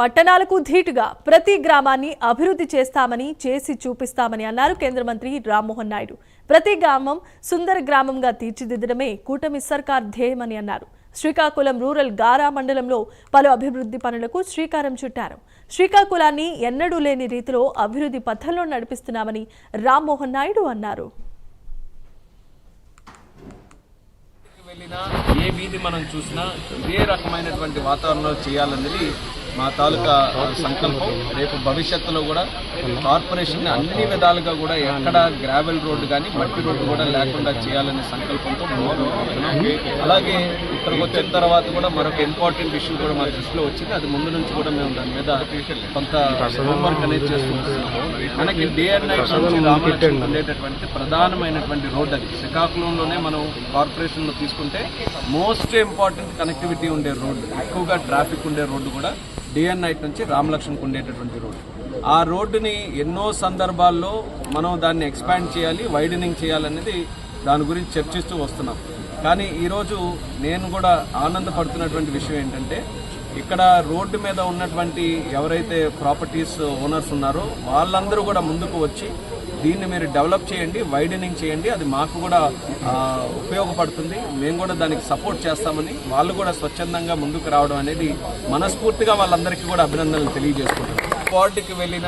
పట్టణాలకు ధీటుగా ప్రతి గ్రామాన్ని అభివృద్ధి చేస్తామని చేసి చూపిస్తామని అన్నారు కేంద్ర మంత్రి రామ్మోహన్ నాయుడు. ప్రతి గ్రామం సుందర గ్రామంగా తీర్చిదిద్దడమే కూటమి సర్కార్ ధ్యేయమని అన్నారు. శ్రీకాకుళం రూరల్ గారా మండలంలో పలు అభివృద్ధి పనులకు శ్రీకారం చుట్టారు. శ్రీకాకుళాన్ని ఎన్నడూ లేని రీతిలో అభివృద్ధి పథంలో నడిపిస్తున్నామని రామ్మోహన్ నాయుడు అన్నారు. ఏ వీధి మనం చూసినా ఇదే రకమైనటువంటి వాతావరణంలో చేయాలన్నది మా తాలూకా సంకల్పం. రేపు భవిష్యత్తులో కూడా కార్పొరేషన్ అన్ని విధాలుగా కూడా ఎక్కడ గ్రావెల్ రోడ్డు కానీ మట్టి రోడ్డు కూడా లేకుండా చేయాలనే సంకల్పంతో అలాగే ఇక్కడికి వచ్చిన తర్వాత కూడా మరొక ఇంపార్టెంట్ ఇష్యూ కూడా మా దృష్టిలో వచ్చింది. అది ముందు నుంచి కూడా మేము దాని మీద కొంత హోంవర్క్ అనేది చేసుకుంటున్నాము. మనకి డే అండ్ నైట్ నుంచి రామలక్ష్మణ్ ఉండేటటువంటి ప్రధానమైనటువంటి రోడ్డు అది. శ్రీకాకుళంలోనే మనం కార్పొరేషన్లో తీసుకుంటే మోస్ట్ ఇంపార్టెంట్ కనెక్టివిటీ ఉండే రోడ్డు, ఎక్కువగా ట్రాఫిక్ ఉండే రోడ్డు కూడా డే అండ్ నైట్ నుంచి రామలక్ష్మణ్కి ఉండేటటువంటి రోడ్డు. ఆ రోడ్డుని ఎన్నో సందర్భాల్లో మనం దాన్ని ఎక్స్పాండ్ చేయాలి, వైడనింగ్ చేయాలనేది దాని గురించి చర్చిస్తూ వస్తున్నాం. కానీ ఈరోజు నేను కూడా ఆనందపడుతున్నటువంటి విషయం ఏంటంటే ఇక్కడ రోడ్డు మీద ఉన్నటువంటి ఎవరైతే ప్రాపర్టీస్ ఓనర్స్ ఉన్నారో వాళ్ళందరూ కూడా ముందుకు వచ్చి దీన్ని మీరు డెవలప్ చేయండి, వైడనింగ్ చేయండి, అది మాకు కూడా ఉపయోగపడుతుంది, మేము కూడా దానికి సపోర్ట్ చేస్తామని వాళ్ళు కూడా స్వచ్ఛందంగా ముందుకు రావడం అనేది మనస్ఫూర్తిగా వాళ్ళందరికీ కూడా అభినందనలు తెలియజేసుకుంటున్నాం. వార్డుకి వెళ్ళిన